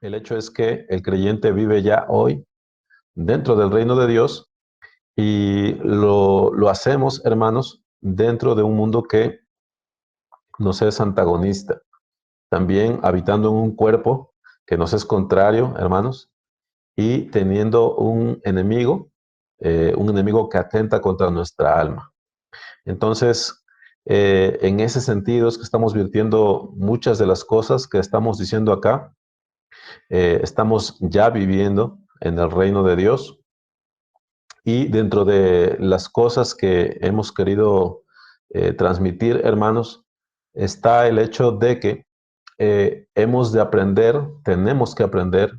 El hecho es que el creyente vive ya hoy dentro del reino de Dios y lo hacemos, hermanos, dentro de un mundo que nos es antagonista. También habitando en un cuerpo que nos es contrario, hermanos, y teniendo un enemigo que atenta contra nuestra alma. Entonces, en ese sentido es que estamos virtiendo muchas de las cosas que estamos diciendo acá. Estamos ya viviendo en el reino de Dios y dentro de las cosas que hemos querido transmitir, hermanos, está el hecho de que hemos de aprender, tenemos que aprender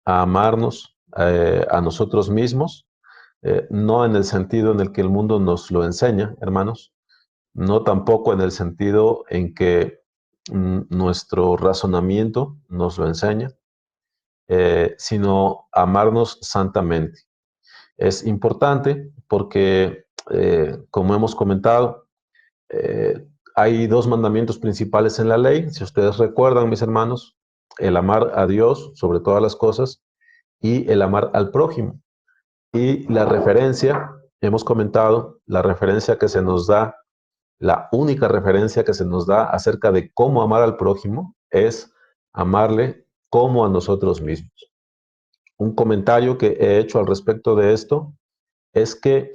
a amarnos a nosotros mismos, no en el sentido en el que el mundo nos lo enseña, hermanos, no tampoco en el sentido en que nuestro razonamiento nos lo enseña, sino amarnos santamente. Es importante porque, como hemos comentado, hay dos mandamientos principales en la ley. Si ustedes recuerdan, mis hermanos, el amar a Dios sobre todas las cosas y el amar al prójimo. Y la referencia, hemos comentado, la referencia que se nos da, la única referencia que se nos da acerca de cómo amar al prójimo es amarle como a nosotros mismos. Un comentario que he hecho al respecto de esto es que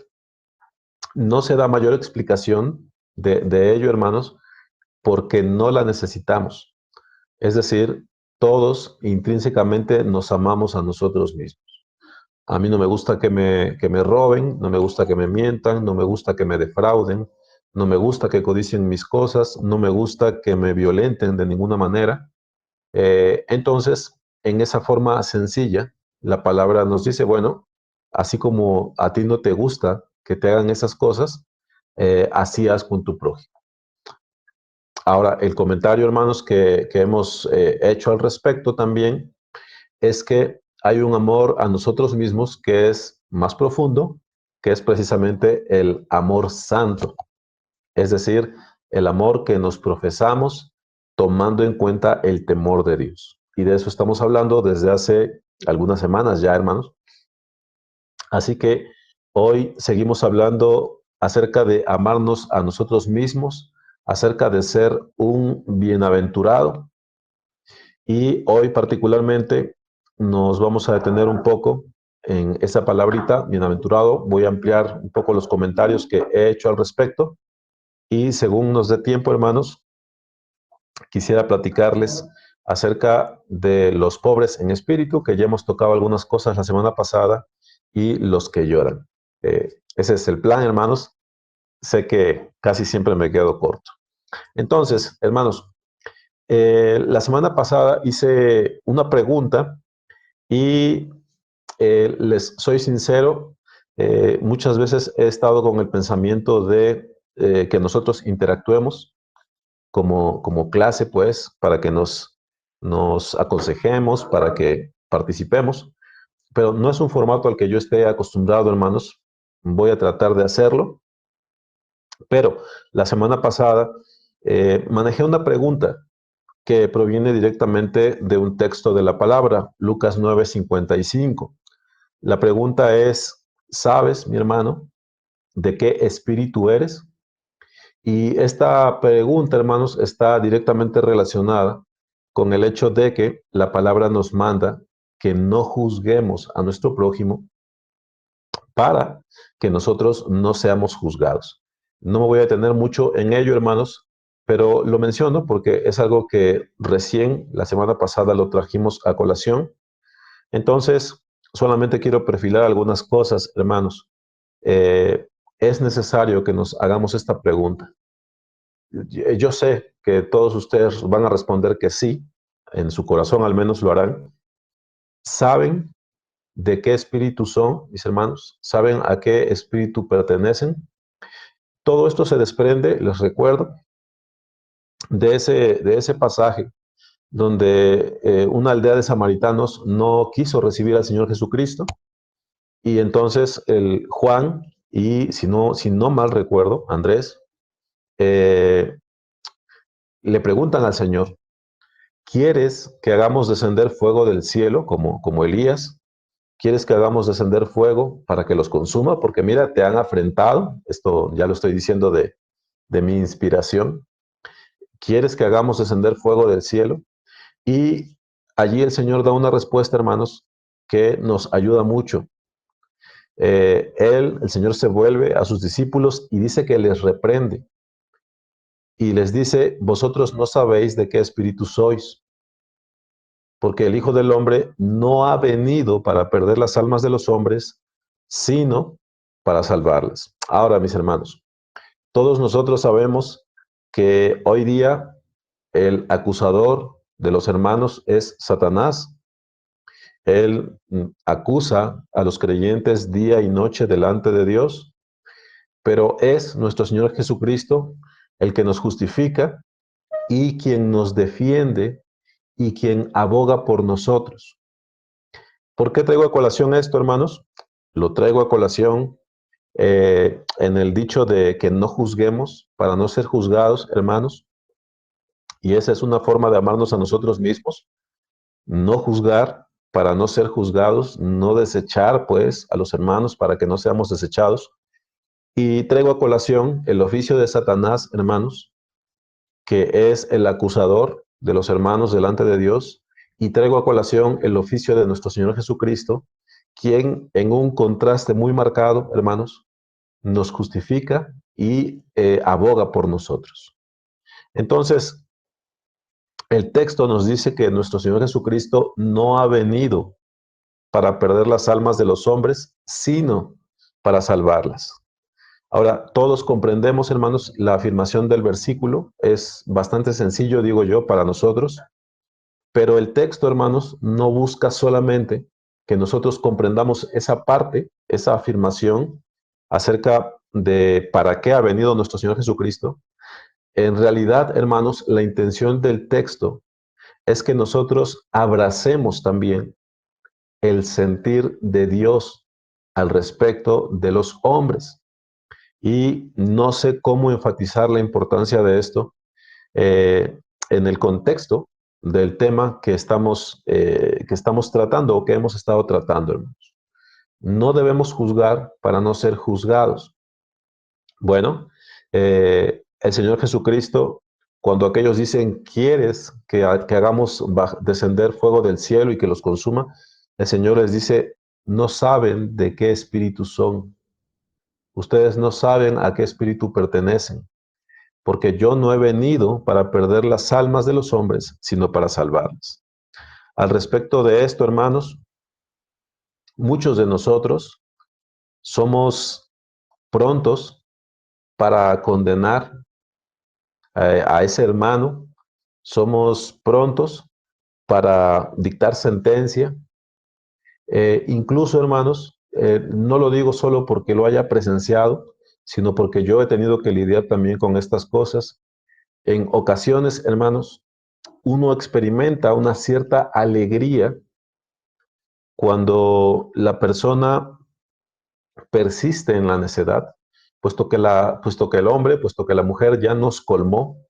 no se da mayor explicación de ello, hermanos, porque no la necesitamos. Es decir, todos intrínsecamente nos amamos a nosotros mismos. A mí no me gusta que me roben, no me gusta que me mientan, no me gusta que me defrauden, no me gusta que codicien mis cosas, no me gusta que me violenten de ninguna manera. Entonces, en esa forma sencilla, la palabra nos dice, bueno, así como a ti no te gusta que te hagan esas cosas, así haz con tu prójimo. Ahora, el comentario, hermanos, que hemos hecho al respecto también es que hay un amor a nosotros mismos que es más profundo, que es precisamente el amor santo, es decir, el amor que nos profesamos tomando en cuenta el temor de Dios. Y de eso estamos hablando desde hace algunas semanas ya, hermanos. Así que hoy seguimos hablando acerca de amarnos a nosotros mismos, acerca de ser un bienaventurado. Y hoy particularmente nos vamos a detener un poco en esa palabrita, bienaventurado. Voy a ampliar un poco los comentarios que he hecho al respecto. Y según nos dé tiempo, hermanos, quisiera platicarles acerca de los pobres en espíritu, que ya hemos tocado algunas cosas la semana pasada, y los que lloran. Ese es el plan, hermanos. Sé que casi siempre me quedo corto. Entonces, hermanos, la semana pasada hice una pregunta y les soy sincero, muchas veces he estado con el pensamiento de que nosotros interactuemos como clase, pues, para que nos aconsejemos, para que participemos, pero no es un formato al que yo esté acostumbrado, hermanos. Voy a tratar de hacerlo, pero la semana pasada manejé una pregunta que proviene directamente de un texto de la palabra, Lucas 9:55. La pregunta es, ¿sabes, mi hermano, de qué espíritu eres? Y esta pregunta, hermanos, está directamente relacionada con el hecho de que la palabra nos manda que no juzguemos a nuestro prójimo para que nosotros no seamos juzgados. No me voy a detener mucho en ello, hermanos, pero lo menciono porque es algo que recién la semana pasada lo trajimos a colación. Entonces, solamente quiero perfilar algunas cosas, hermanos. Es necesario que nos hagamos esta pregunta. Yo sé que todos ustedes van a responder que sí, en su corazón al menos lo harán. ¿Saben de qué espíritu son, mis hermanos? ¿Saben a qué espíritu pertenecen? Todo esto se desprende, les recuerdo, de ese pasaje donde una aldea de samaritanos no quiso recibir al Señor Jesucristo y entonces el Juan y, si no mal recuerdo, Andrés, le preguntan al Señor, ¿Quieres que hagamos descender fuego del cielo como Elías? ¿Quieres que hagamos descender fuego para que los consuma? Porque mira, te han afrentado. Esto ya lo estoy diciendo de mi inspiración. ¿Quieres que hagamos descender fuego del cielo? Y allí el Señor da una respuesta, hermanos, que nos ayuda mucho. El Señor se vuelve a sus discípulos y dice que les reprende. Y les dice, vosotros no sabéis de qué espíritu sois, porque el Hijo del Hombre no ha venido para perder las almas de los hombres, sino para salvarlas. Ahora, mis hermanos, todos nosotros sabemos que hoy día el acusador de los hermanos es Satanás. Él acusa a los creyentes día y noche delante de Dios, pero es nuestro Señor Jesucristo el que nos justifica y quien nos defiende y quien aboga por nosotros. ¿Por qué traigo a colación esto, hermanos? Lo traigo a colación en el dicho de que no juzguemos para no ser juzgados, hermanos, y esa es una forma de amarnos a nosotros mismos, no juzgar para no ser juzgados, no desechar pues a los hermanos para que no seamos desechados. Y traigo a colación el oficio de Satanás, hermanos, que es el acusador de los hermanos delante de Dios, y traigo a colación el oficio de nuestro Señor Jesucristo, quien en un contraste muy marcado, hermanos, nos justifica y aboga por nosotros. Entonces, el texto nos dice que nuestro Señor Jesucristo no ha venido para perder las almas de los hombres, sino para salvarlas. Ahora, todos comprendemos, hermanos, la afirmación del versículo. Es bastante sencillo, digo yo, para nosotros, pero el texto, hermanos, no busca solamente que nosotros comprendamos esa parte, esa afirmación acerca de para qué ha venido nuestro Señor Jesucristo. En realidad, hermanos, la intención del texto es que nosotros abracemos también el sentir de Dios al respecto de los hombres. Y no sé cómo enfatizar la importancia de esto en el contexto del tema que estamos tratando o que hemos estado tratando, hermanos. No debemos juzgar para no ser juzgados. Bueno, el Señor Jesucristo, cuando aquellos dicen, ¿quieres que hagamos descender fuego del cielo y que los consuma? El Señor les dice, no saben de qué espíritu son. Ustedes no saben a qué espíritu pertenecen, porque yo no he venido para perder las almas de los hombres, sino para salvarlas. Al respecto de esto, hermanos, muchos de nosotros somos prontos para condenar a ese hermano, somos prontos para dictar sentencia. Incluso, hermanos, no lo digo solo porque lo haya presenciado, sino porque yo he tenido que lidiar también con estas cosas. En ocasiones, hermanos, uno experimenta una cierta alegría cuando la persona persiste en la necedad, puesto que el hombre, puesto que la mujer ya nos colmó,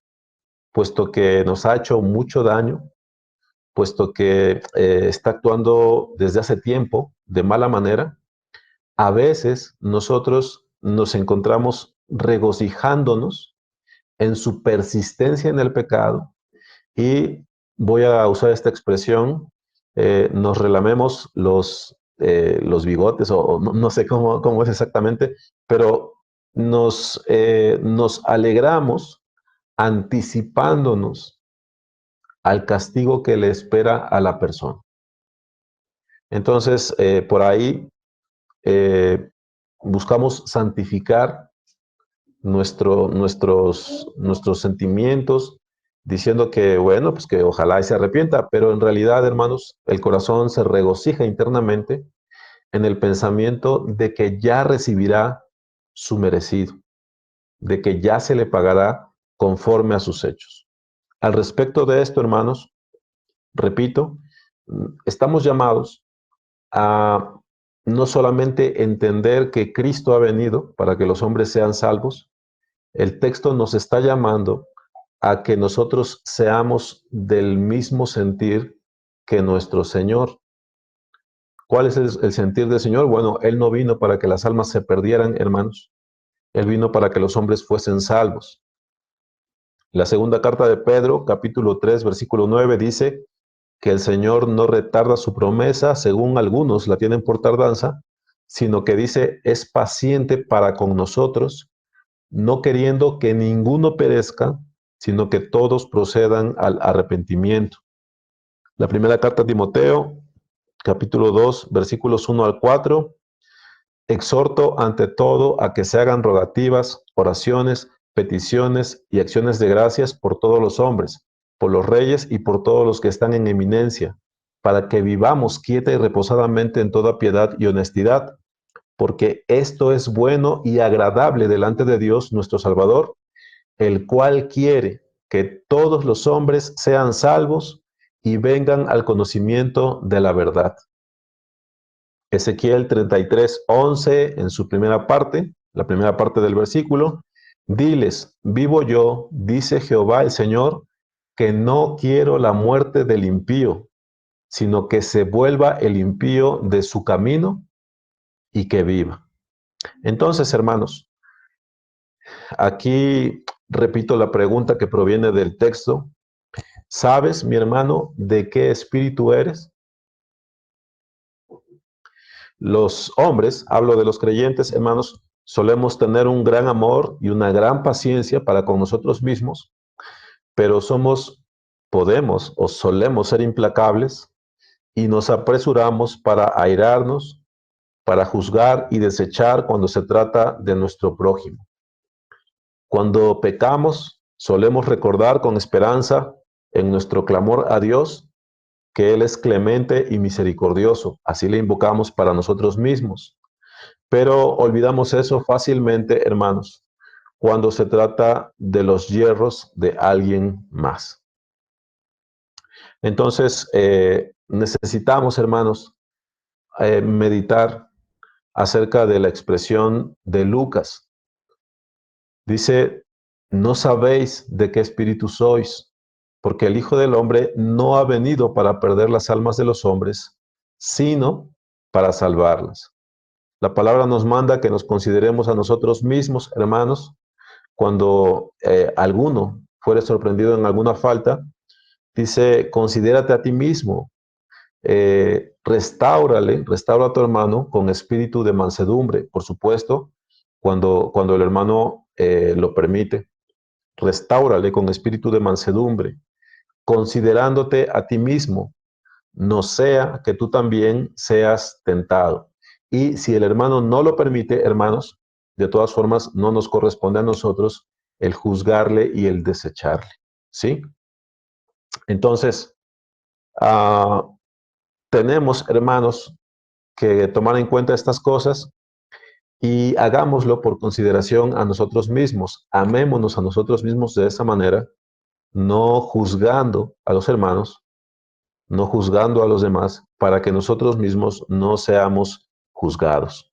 puesto que nos ha hecho mucho daño, puesto que está actuando desde hace tiempo de mala manera, a veces nosotros nos encontramos regocijándonos en su persistencia en el pecado y voy a usar esta expresión, nos relamemos los bigotes o no, no sé cómo es exactamente, pero nos alegramos anticipándonos al castigo que le espera a la persona. Entonces, por ahí eh, buscamos santificar nuestros sentimientos, diciendo que, bueno, pues que ojalá y se arrepienta, pero en realidad, hermanos, el corazón se regocija internamente en el pensamiento de que ya recibirá su merecido, de que ya se le pagará conforme a sus hechos. Al respecto de esto, hermanos, repito, estamos llamados a no solamente entender que Cristo ha venido para que los hombres sean salvos, el texto nos está llamando a que nosotros seamos del mismo sentir que nuestro Señor. ¿Cuál es el sentir del Señor? Bueno, Él no vino para que las almas se perdieran, hermanos. Él vino para que los hombres fuesen salvos. La segunda carta de Pedro, capítulo 3, versículo 9, dice que el Señor no retarda su promesa, según algunos la tienen por tardanza, sino que dice, es paciente para con nosotros, no queriendo que ninguno perezca, sino que todos procedan al arrepentimiento. La primera carta a Timoteo, capítulo 2, versículos 1 al 4, exhorto ante todo a que se hagan rogativas, oraciones, peticiones y acciones de gracias por todos los hombres, por los reyes y por todos los que están en eminencia, para que vivamos quieta y reposadamente en toda piedad y honestidad, porque esto es bueno y agradable delante de Dios nuestro Salvador, el cual quiere que todos los hombres sean salvos y vengan al conocimiento de la verdad. Ezequiel 33:11 en su primera parte, la primera parte del versículo, diles, vivo yo, dice Jehová el Señor, que no quiero la muerte del impío, sino que se vuelva el impío de su camino y que viva. Entonces, hermanos, aquí repito la pregunta que proviene del texto. ¿Sabes, mi hermano, de qué espíritu eres? Los hombres, hablo de los creyentes, hermanos, solemos tener un gran amor y una gran paciencia para con nosotros mismos, pero podemos o solemos ser implacables y nos apresuramos para airarnos, para juzgar y desechar cuando se trata de nuestro prójimo. Cuando pecamos, solemos recordar con esperanza en nuestro clamor a Dios que Él es clemente y misericordioso. Así le invocamos para nosotros mismos. Pero olvidamos eso fácilmente, hermanos, cuando se trata de los yerros de alguien más. Entonces, necesitamos, hermanos, meditar acerca de la expresión de Lucas. Dice, no sabéis de qué espíritu sois, porque el Hijo del Hombre no ha venido para perder las almas de los hombres, sino para salvarlas. La palabra nos manda que nos consideremos a nosotros mismos, hermanos, cuando alguno fuere sorprendido en alguna falta, dice, considérate a ti mismo, restaura a tu hermano con espíritu de mansedumbre, por supuesto, cuando el hermano lo permite, restáurale con espíritu de mansedumbre, considerándote a ti mismo, no sea que tú también seas tentado. Y si el hermano no lo permite, hermanos, de todas formas, no nos corresponde a nosotros el juzgarle y el desecharle. ¿Sí? Entonces, ah, tenemos, hermanos, que tomar en cuenta estas cosas y hagámoslo por consideración a nosotros mismos. Amémonos a nosotros mismos de esa manera, no juzgando a los hermanos, no juzgando a los demás, para que nosotros mismos no seamos juzgados.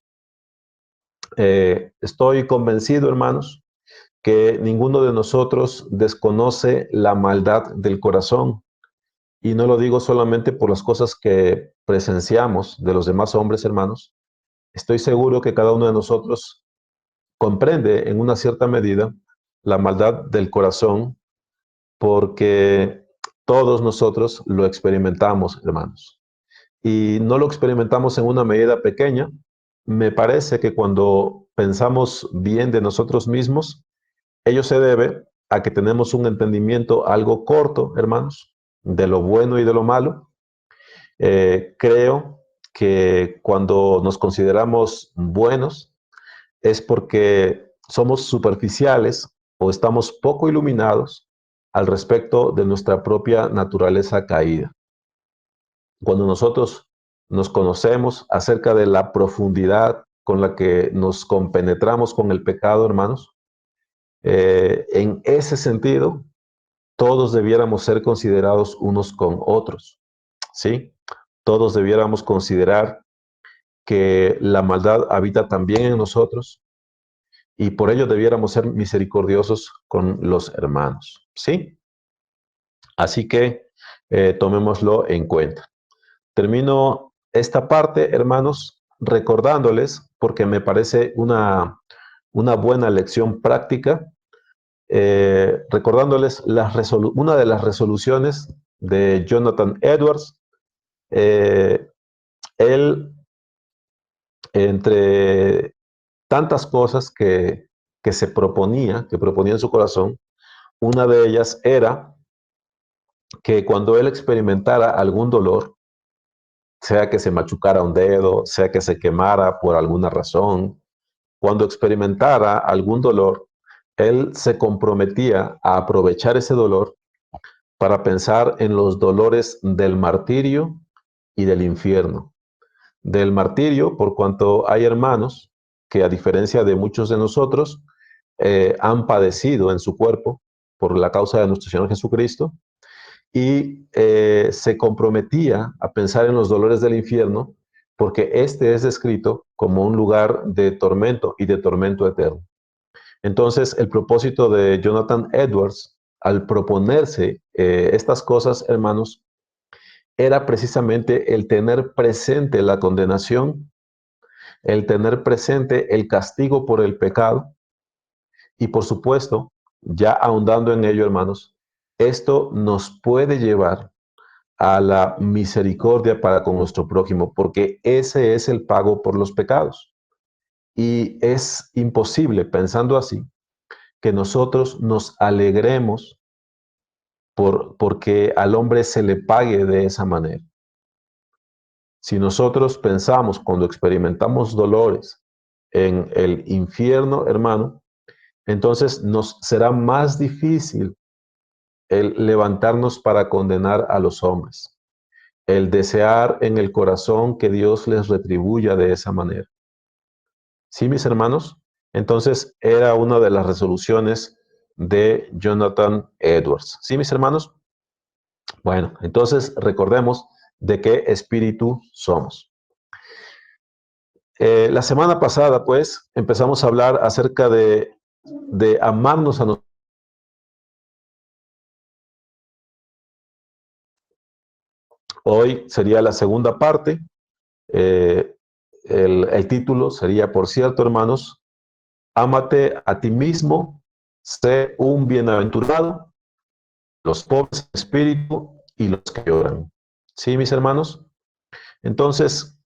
Estoy convencido, hermanos, que ninguno de nosotros desconoce la maldad del corazón. Y no lo digo solamente por las cosas que presenciamos de los demás hombres, hermanos. Estoy seguro que cada uno de nosotros comprende en una cierta medida la maldad del corazón porque todos nosotros lo experimentamos, hermanos. Y no lo experimentamos en una medida pequeña. Me parece que cuando pensamos bien de nosotros mismos, ello se debe a que tenemos un entendimiento algo corto, hermanos, de lo bueno y de lo malo. Creo que cuando nos consideramos buenos es porque somos superficiales o estamos poco iluminados al respecto de nuestra propia naturaleza caída. Cuando nosotros nos conocemos acerca de la profundidad con la que nos compenetramos con el pecado, hermanos, en ese sentido, todos debiéramos ser considerados unos con otros, ¿sí? Todos debiéramos considerar que la maldad habita también en nosotros y por ello debiéramos ser misericordiosos con los hermanos, ¿sí? Así que tomémoslo en cuenta. Termino esta parte, hermanos, recordándoles, porque me parece una buena lección práctica, recordándoles una de las resoluciones de Jonathan Edwards. Eh, Él, entre tantas cosas que proponía en su corazón, una de ellas era que cuando él experimentara algún dolor, sea que se machucara un dedo, sea que se quemara por alguna razón, cuando experimentara algún dolor, él se comprometía a aprovechar ese dolor para pensar en los dolores del martirio y del infierno. Del martirio, por cuanto hay hermanos que, a diferencia de muchos de nosotros, han padecido en su cuerpo por la causa de nuestro Señor Jesucristo, y se comprometía a pensar en los dolores del infierno, porque este es descrito como un lugar de tormento y de tormento eterno. Entonces, el propósito de Jonathan Edwards, al proponerse estas cosas, hermanos, era precisamente el tener presente la condenación, el tener presente el castigo por el pecado y, por supuesto, ya ahondando en ello, hermanos, esto nos puede llevar a la misericordia para con nuestro prójimo, porque ese es el pago por los pecados. Y es imposible, pensando así, que nosotros nos alegremos porque al hombre se le pague de esa manera. Si nosotros pensamos cuando experimentamos dolores en el infierno, hermano, entonces nos será más difícil el levantarnos para condenar a los hombres, el desear en el corazón que Dios les retribuya de esa manera. ¿Sí, mis hermanos? Entonces era una de las resoluciones de Jonathan Edwards. ¿Sí, mis hermanos? Bueno, entonces recordemos de qué espíritu somos. La semana pasada, pues, empezamos a hablar acerca de amarnos a nosotros. Hoy sería la segunda parte. Eh, el título sería, por cierto, hermanos, ámate a ti mismo, sé un bienaventurado, los pobres en espíritu y los que lloran. ¿Sí, mis hermanos? Entonces,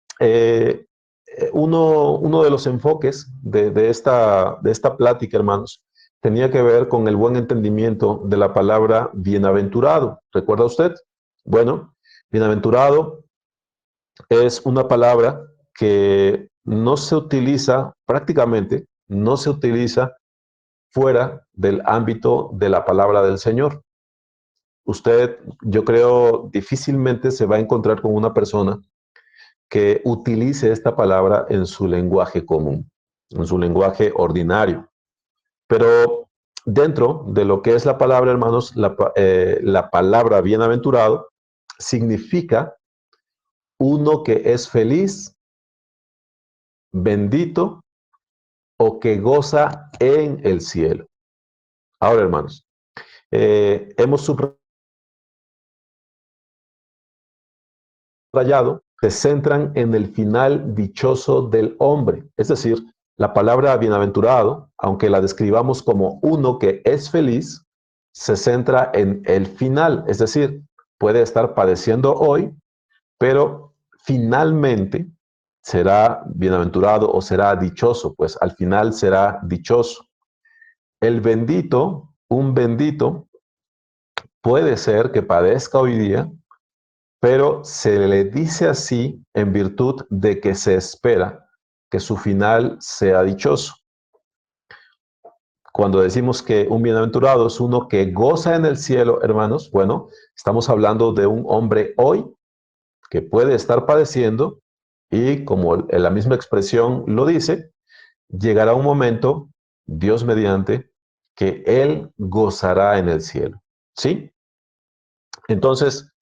uno de los enfoques de esta plática, hermanos, tenía que ver con el buen entendimiento de la palabra bienaventurado. ¿Recuerda usted? Bueno, bienaventurado es una palabra que no se utiliza prácticamente, no se utiliza fuera del ámbito de la palabra del Señor. Usted, yo creo, difícilmente se va a encontrar con una persona que utilice esta palabra en su lenguaje común, en su lenguaje ordinario. Pero dentro de lo que es la palabra, hermanos, la palabra bienaventurado significa uno que es feliz, bendito o que goza en el cielo. Ahora, hermanos, hemos subrayado, se centran en el final dichoso del hombre. Es decir, la palabra bienaventurado, aunque la describamos como uno que es feliz, se centra en el final. Es decir, puede estar padeciendo hoy, pero finalmente será bienaventurado o será dichoso, pues al final será dichoso. El bendito, un bendito, puede ser que padezca hoy día, pero se le dice así en virtud de que se espera que su final sea dichoso. Cuando decimos que un bienaventurado es uno que goza en el cielo, hermanos, bueno, estamos hablando de un hombre hoy que puede estar padeciendo y, como la misma expresión lo dice, llegará un momento, Dios mediante, que él gozará en el cielo. ¿Sí? Entonces,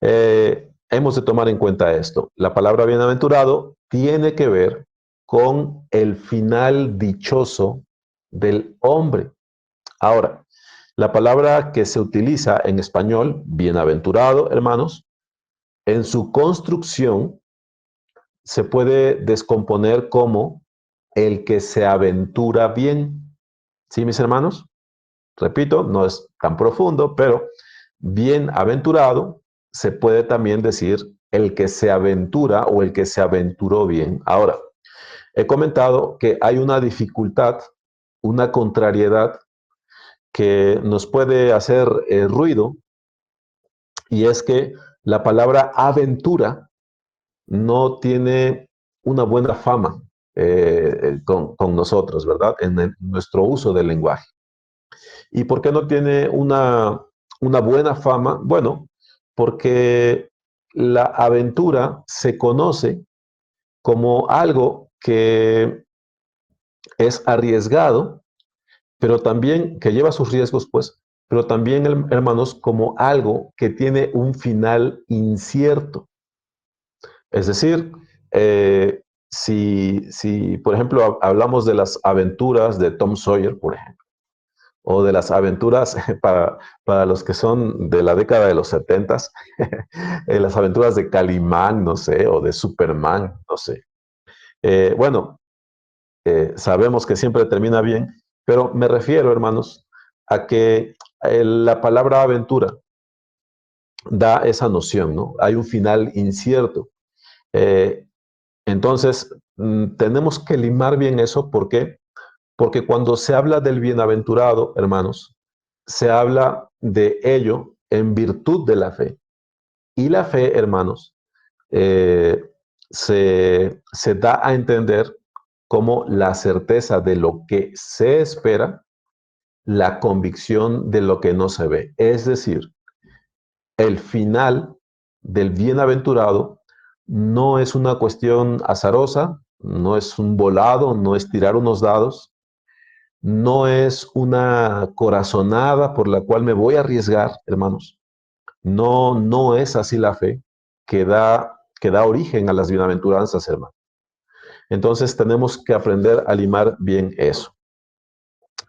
hemos de tomar en cuenta esto. La palabra bienaventurado tiene que ver con el final dichoso del hombre. Ahora, la palabra que se utiliza en español, bienaventurado, hermanos, en su construcción se puede descomponer como el que se aventura bien. ¿Sí, mis hermanos? Repito, no es tan profundo, pero bienaventurado se puede también decir el que se aventura o el que se aventuró bien. Ahora, he comentado que hay una dificultad, una contrariedad que nos puede hacer ruido, y es que la palabra aventura no tiene una buena fama con nosotros, ¿verdad? Nuestro uso del lenguaje. ¿Y por qué no tiene una buena fama? Bueno, porque la aventura se conoce como algo que es arriesgado, pero también que lleva sus riesgos, pues, pero también, hermanos, como algo que tiene un final incierto. Es decir, si, por ejemplo, hablamos de las aventuras de Tom Sawyer, por ejemplo, o de las aventuras para los que son de la década de los 70, las aventuras de Calimán, no sé, o de Superman, no sé. Bueno, sabemos que siempre termina bien, pero me refiero, hermanos, a que la palabra aventura da esa noción, ¿no? Hay un final incierto. Eh, entonces, tenemos que limar bien eso. ¿Por qué? Porque cuando se habla del bienaventurado, hermanos, se habla de ello en virtud de la fe. Y la fe, hermanos, eh, se da a entender como la certeza de lo que se espera, la convicción de lo que no se ve. Es decir, el final del bienaventurado no es una cuestión azarosa, no es un volado, no es tirar unos dados, no es una corazonada por la cual me voy a arriesgar, hermanos. No, no es así la fe que da origen a las bienaventuranzas, hermano. Entonces tenemos que aprender a limar bien eso.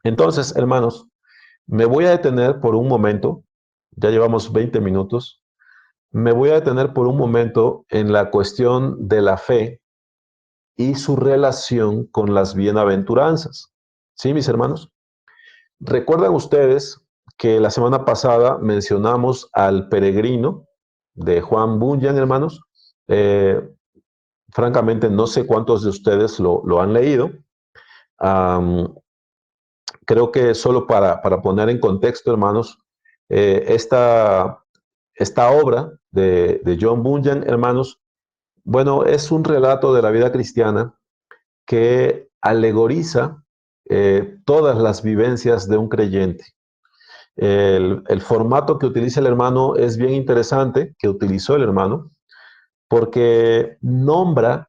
Entonces, hermanos, me voy a detener por un momento, ya llevamos 20 minutos, me voy a detener por un momento en la cuestión de la fe y su relación con las bienaventuranzas. ¿Sí, mis hermanos? ¿Recuerdan ustedes que la semana pasada mencionamos al peregrino de Juan Bunyan, hermanos? Eh, Francamente, no sé cuántos de ustedes lo han leído. Um, Creo que solo para poner en contexto, hermanos, eh, esta, esta obra de John Bunyan, hermanos, bueno, es un relato de la vida cristiana que alegoriza todas las vivencias de un creyente. El formato que utiliza el hermano es bien interesante, que utilizó el hermano, porque nombra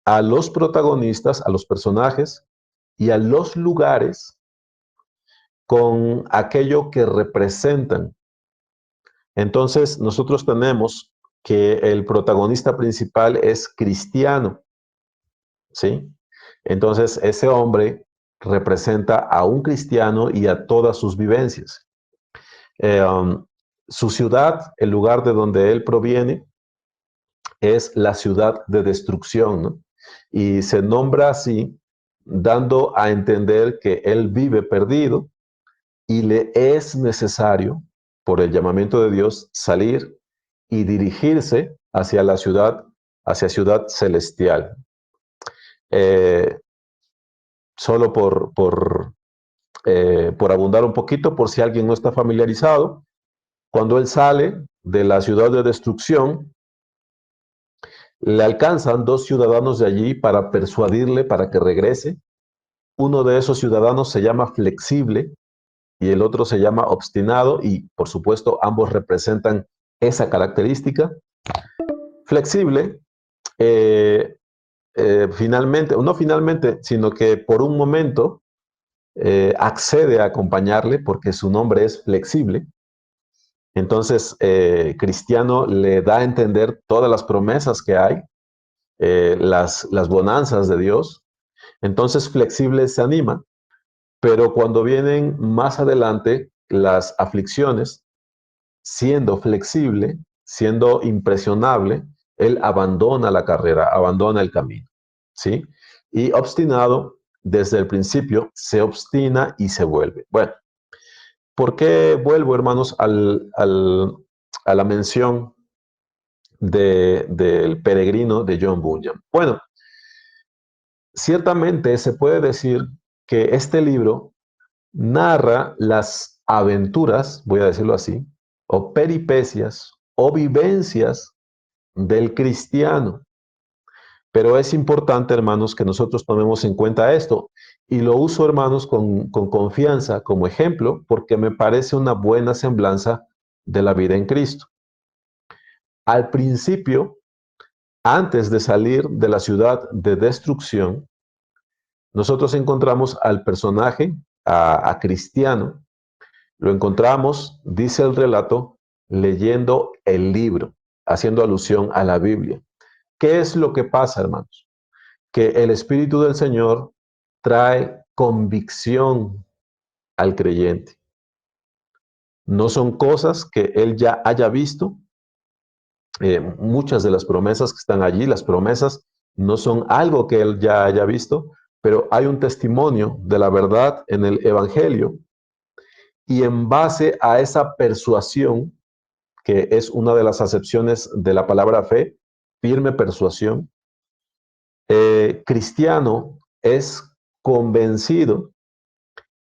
a los protagonistas, a los personajes y a los lugares con aquello que representan. Entonces, nosotros tenemos que el protagonista principal es cristiano, ¿sí? Entonces, ese hombre representa a un cristiano y a todas sus vivencias. Eh, um, Su ciudad, el lugar de donde él proviene, es la ciudad de destrucción, ¿no? Y se nombra así, dando a entender que él vive perdido y le es necesario, por el llamamiento de Dios, salir y dirigirse hacia ciudad celestial. Eh, Solo por abundar un poquito, por si alguien no está familiarizado, cuando él sale de la ciudad de destrucción, le alcanzan dos ciudadanos de allí para persuadirle para que regrese. Uno de esos ciudadanos se llama Flexible y el otro se llama Obstinado, y por supuesto ambos representan esa característica. Flexible, eh, finalmente, no finalmente, sino que por un momento accede a acompañarle porque su nombre es Flexible. Entonces, Cristiano le da a entender todas las promesas que hay, las bonanzas de Dios. Entonces, Flexible se anima Pero cuando vienen más adelante las aflicciones, siendo flexible, siendo impresionable, él abandona la carrera, abandona el camino, ¿sí? Y obstinado, desde el principio, se obstina y se vuelve. Bueno, ¿por qué vuelvo, hermanos, a la mención del peregrino de John Bunyan? Bueno, ciertamente se puede decir que este libro narra las aventuras, voy a decirlo así, o peripecias o vivencias del cristiano. Pero es importante, hermanos, que nosotros tomemos en cuenta esto. Y lo uso, hermanos, con confianza como ejemplo, porque me parece una buena semblanza de la vida en Cristo. Al principio, antes de salir de la ciudad de destrucción, nosotros encontramos al personaje, a Cristiano, lo encontramos, dice el relato, leyendo el libro, haciendo alusión a la Biblia. ¿Qué es lo que pasa, hermanos? Que el Espíritu del Señor trae convicción al creyente. No son cosas que él ya haya visto. Muchas de las promesas que están allí, las promesas no son algo que él ya haya visto, pero hay un testimonio de la verdad en el Evangelio y en base a esa persuasión, que es una de las acepciones de la palabra fe, firme persuasión, cristiano es convencido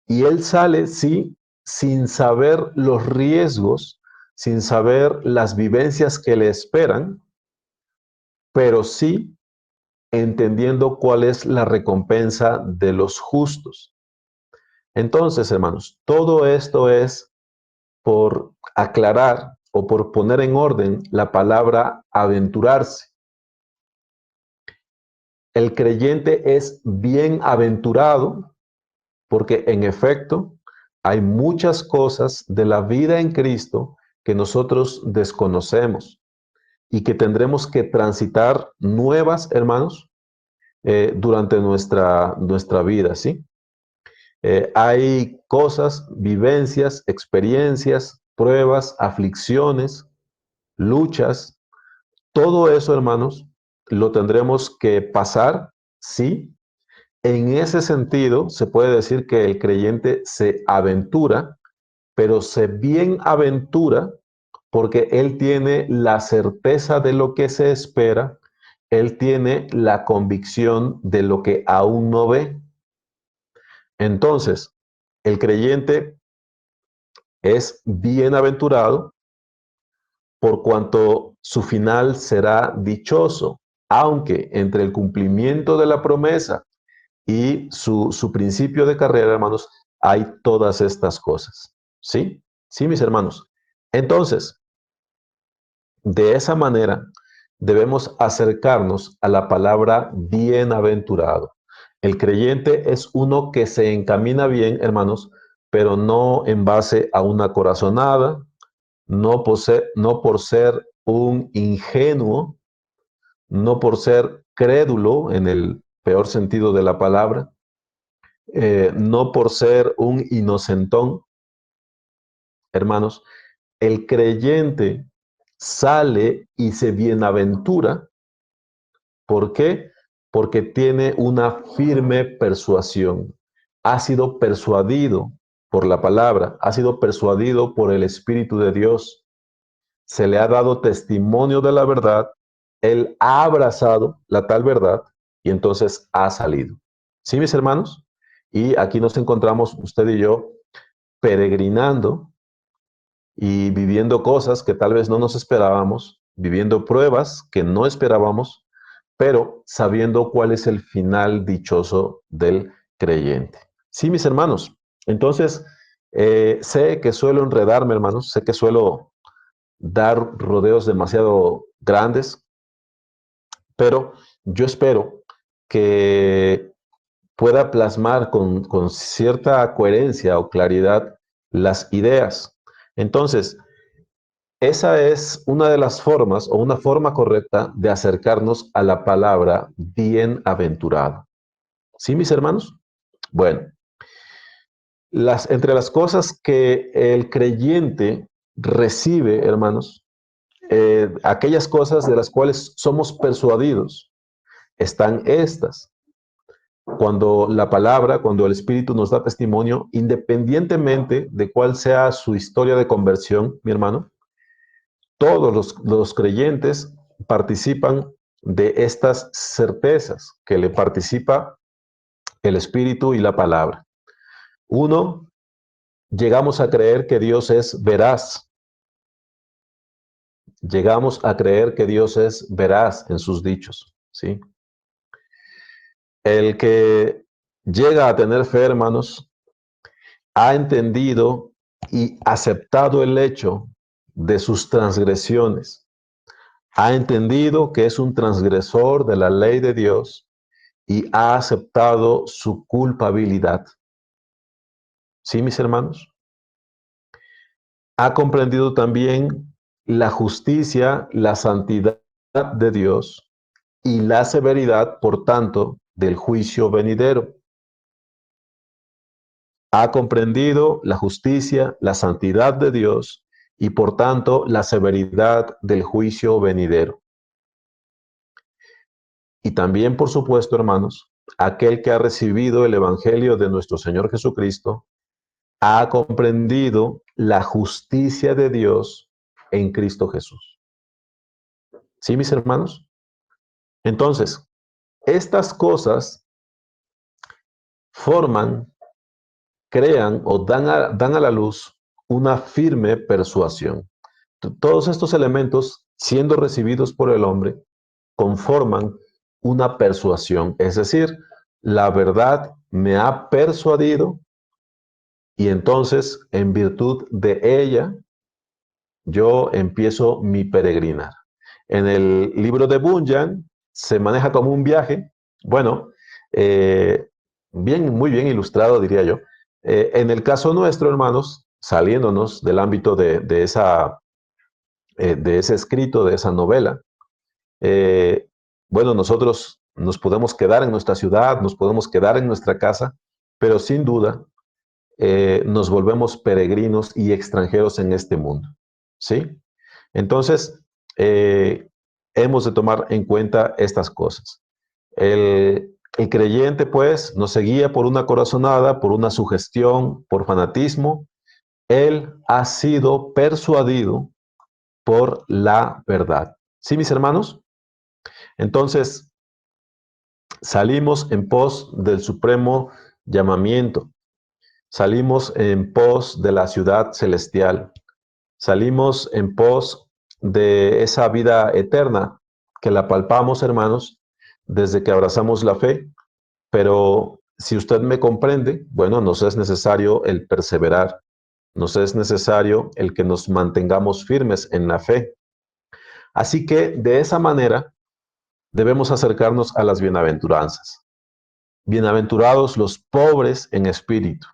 y él sale, sí, sin saber los riesgos, sin saber las vivencias que le esperan, pero sí entendiendo cuál es la recompensa de los justos. Entonces, hermanos, todo esto es por aclarar o por poner en orden la palabra aventurarse. El creyente es bienaventurado porque en efecto hay muchas cosas de la vida en Cristo que nosotros desconocemos y que tendremos que transitar nuevas, hermanos, durante nuestra vida, ¿sí? Hay cosas, vivencias, experiencias, pruebas, aflicciones, luchas, todo eso, hermanos, lo tendremos que pasar, sí. En ese sentido, se puede decir que el creyente se aventura, pero se bienaventura porque él tiene la certeza de lo que se espera, él tiene la convicción de lo que aún no ve. Entonces, el creyente es bienaventurado por cuanto su final será dichoso, aunque entre el cumplimiento de la promesa y su principio de carrera, hermanos, hay todas estas cosas. ¿Sí? Sí, mis hermanos. Entonces, de esa manera, debemos acercarnos a la palabra bienaventurado. El creyente es uno que se encamina bien, hermanos, pero no en base a una corazonada, no por ser un ingenuo, no por ser crédulo en el peor sentido de la palabra, no por ser un inocentón, hermanos. El creyente sale y se bienaventura. ¿Por qué? Porque tiene una firme persuasión. Ha sido persuadido por la palabra, ha sido persuadido por el Espíritu de Dios. Se le ha dado testimonio de la verdad, él ha abrazado la tal verdad y entonces ha salido. ¿Sí, mis hermanos? Y aquí nos encontramos usted y yo peregrinando y viviendo cosas que tal vez no nos esperábamos, viviendo pruebas que no esperábamos, pero sabiendo cuál es el final dichoso del creyente. Sí, mis hermanos. Entonces, sé que suelo enredarme, hermanos, sé que suelo dar rodeos demasiado grandes, pero yo espero que pueda plasmar con cierta coherencia o claridad las ideas. Entonces, esa es una de las formas o una forma correcta de acercarnos a la palabra bienaventurado. ¿Sí, mis hermanos? Bueno, Entre las cosas que el creyente recibe, hermanos, aquellas cosas de las cuales somos persuadidos, están estas. Cuando la palabra, cuando el Espíritu nos da testimonio, independientemente de cuál sea su historia de conversión, mi hermano, todos los creyentes participan de estas certezas que le participa el Espíritu y la palabra. Uno, llegamos a creer que Dios es veraz. Llegamos a creer que Dios es veraz en sus dichos, ¿sí? El que llega a tener fe, hermanos, ha entendido y aceptado el hecho de sus transgresiones. Ha entendido que es un transgresor de la ley de Dios y ha aceptado su culpabilidad. ¿Sí, mis hermanos? Ha comprendido también la justicia, la santidad de Dios y la severidad, por tanto, del juicio venidero. Ha comprendido la justicia, la santidad de Dios y, por tanto, la severidad del juicio venidero. Y también, por supuesto, hermanos, aquel que ha recibido el Evangelio de nuestro Señor Jesucristo ha comprendido la justicia de Dios en Cristo Jesús. ¿Sí, mis hermanos? Entonces, estas cosas forman, crean o dan a la luz una firme persuasión. Todos estos elementos, siendo recibidos por el hombre, conforman una persuasión, es decir, la verdad me ha persuadido y entonces, en virtud de ella, yo empiezo mi peregrinar. En el libro de Bunyan se maneja como un viaje, bueno, eh, muy bien ilustrado, diría yo. En el caso nuestro, hermanos, saliéndonos del ámbito de ese escrito, de esa novela, eh, bueno, nosotros nos podemos quedar en nuestra ciudad, nos podemos quedar en nuestra casa, pero sin duda nos volvemos peregrinos y extranjeros en este mundo, ¿sí? Entonces, hemos de tomar en cuenta estas cosas. El creyente, pues, no se guía por una corazonada, por una sugestión, por fanatismo. Él ha sido persuadido por la verdad. ¿Sí, mis hermanos? Entonces, salimos en pos del supremo llamamiento. Salimos en pos de la ciudad celestial. Salimos en pos de esa vida eterna que la palpamos, hermanos, desde que abrazamos la fe. Pero si usted me comprende, bueno, nos es necesario el perseverar, nos es necesario el que nos mantengamos firmes en la fe. Así que de esa manera debemos acercarnos a las bienaventuranzas. Bienaventurados los pobres en espíritu.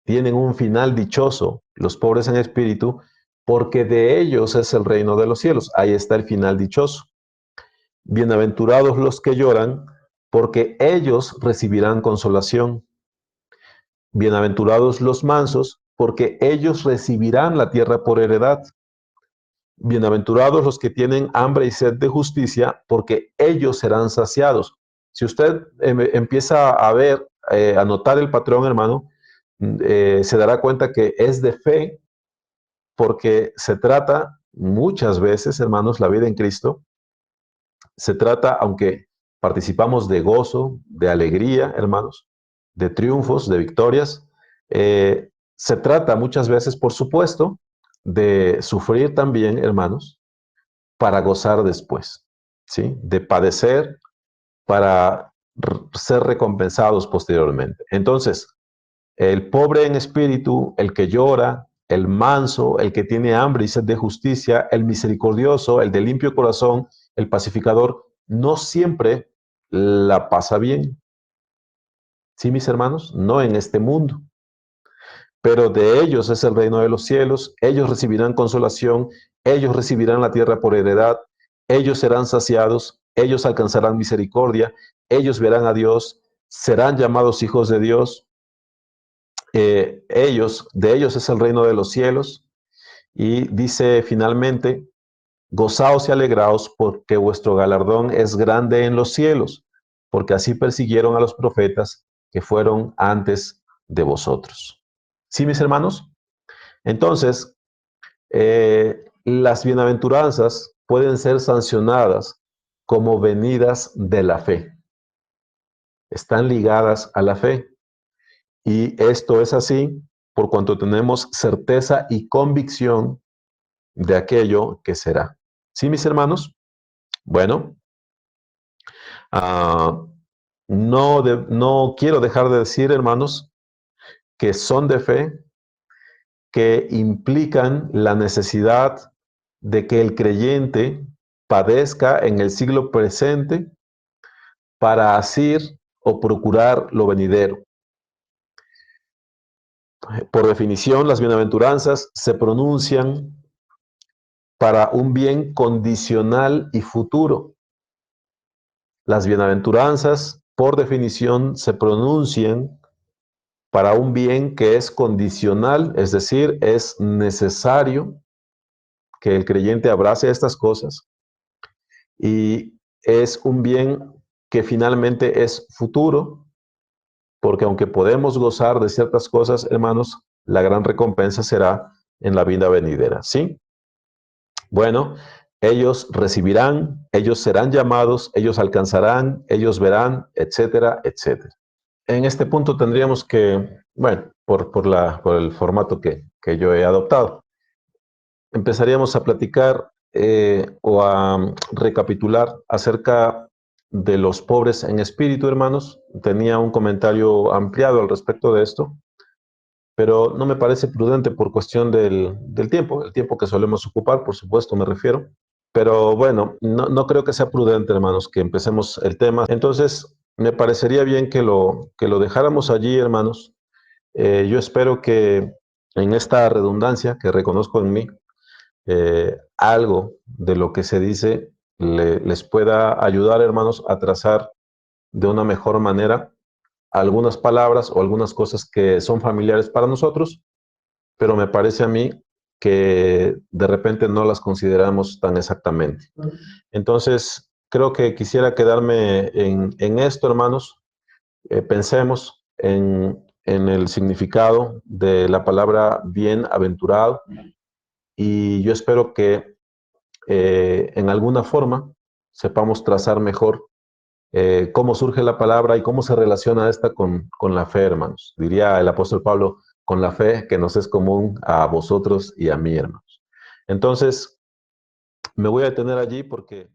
Tienen un final dichoso, los pobres en espíritu, porque de ellos es el reino de los cielos. Ahí está el final dichoso. Bienaventurados los que lloran, porque ellos recibirán consolación. Bienaventurados los mansos, porque ellos recibirán la tierra por heredad. Bienaventurados los que tienen hambre y sed de justicia, porque ellos serán saciados. Si usted empieza a ver, a notar el patrón, hermano, se dará cuenta que es de fe, porque se trata muchas veces, hermanos, la vida en Cristo, se trata, aunque participamos de gozo, de alegría, hermanos, de triunfos, de victorias, se trata muchas veces, por supuesto, de sufrir también, hermanos, para gozar después, ¿sí? De padecer para ser recompensados posteriormente. Entonces, el pobre en espíritu, el que llora, el manso, el que tiene hambre y sed de justicia, el misericordioso, el de limpio corazón, el pacificador, no siempre la pasa bien. ¿Sí, mis hermanos? No en este mundo. Pero de ellos es el reino de los cielos, ellos recibirán consolación, ellos recibirán la tierra por heredad, ellos serán saciados, ellos alcanzarán misericordia, ellos verán a Dios, serán llamados hijos de Dios. de ellos es el reino de los cielos, y dice finalmente, gozaos y alegraos porque vuestro galardón es grande en los cielos, porque así persiguieron a los profetas que fueron antes de vosotros. ¿Sí, mis hermanos? Entonces, las bienaventuranzas pueden ser sancionadas como venidas de la fe. Están ligadas a la fe. Y esto es así por cuanto tenemos certeza y convicción de aquello que será. ¿Sí, mis hermanos? Bueno, uh, no quiero dejar de decir, hermanos, que son de fe, que implican la necesidad de que el creyente padezca en el siglo presente para asir o procurar lo venidero. Por definición, las bienaventuranzas se pronuncian para un bien condicional y futuro. Las bienaventuranzas, por definición, se pronuncian para un bien que es condicional, es decir, es necesario que el creyente abrace estas cosas, y es un bien que finalmente es futuro, porque aunque podemos gozar de ciertas cosas, hermanos, la gran recompensa será en la vida venidera, ¿sí? Bueno, ellos recibirán, ellos serán llamados, ellos alcanzarán, ellos verán, etcétera, etcétera. En este punto tendríamos que, bueno, por el formato que yo he adoptado, empezaríamos a platicar o a recapitular acerca de los pobres en espíritu, hermanos. Tenía un comentario ampliado al respecto de esto, pero no me parece prudente por cuestión del tiempo, el tiempo que solemos ocupar, por supuesto, me refiero. Pero bueno, no creo que sea prudente, hermanos, que empecemos el tema. Entonces, me parecería bien que lo dejáramos allí, hermanos. Yo espero que en esta redundancia que reconozco en mí, algo de lo que se dice les pueda ayudar, hermanos, a trazar de una mejor manera algunas palabras o algunas cosas que son familiares para nosotros, pero me parece a mí que de repente no las consideramos tan exactamente. Entonces, creo que quisiera quedarme en esto, hermanos. Pensemos en el significado de la palabra bienaventurado, y yo espero que en alguna forma sepamos trazar mejor cómo surge la palabra y cómo se relaciona esta con la fe, hermanos. Diría el apóstol Pablo, con la fe que nos es común a vosotros y a mí, hermanos. Entonces, me voy a detener allí porque